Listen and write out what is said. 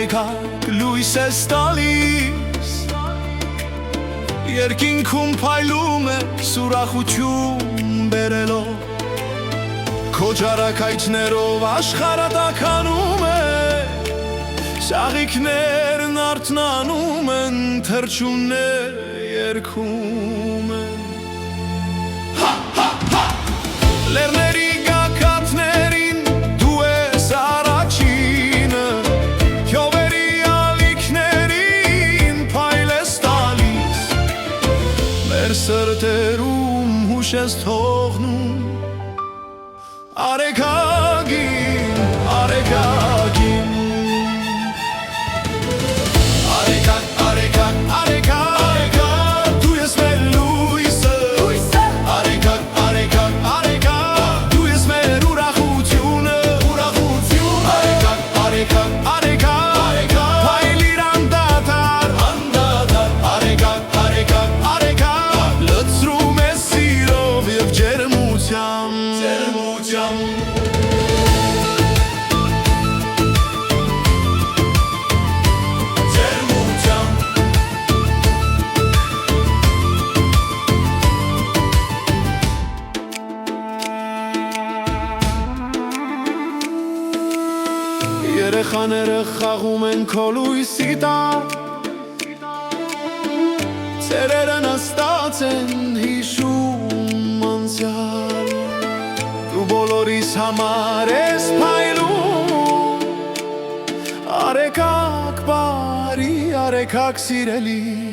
արեգակ լույս ես տալիս, երկինքում փայլում է սուրախություն բերելով, քո ջարակայթներով աշխարհը տաքանում է, շաղիկներն արթնանում են, թռչուններ երգում են։ Լեռների գագաթներին դու ես առաջինը, հյովերի ալիքներին փայլ ես տալիս, մեր սրտերում հուշ ես թողնում արեգակին, արեգակին։ Արեգակ, արեգակ, արեգակ, դու ես մեր լույսը, արեգակ, արեգակ, արեգակ, դու ես մեր ուրախությունը, արեգակ, արեգակ, արեգակ, փայլիր անդադար, արեգակ, արեգակ, արեգակ, լցրում ես սիրով և ջերմությամբ, երեխաները խաղում են քո լույսի տակ, ծերերը նստած են հիշում անցյալ, դու բոլորիս համար ես փայլում, արեգակ բարի, արեգակ սիրելի։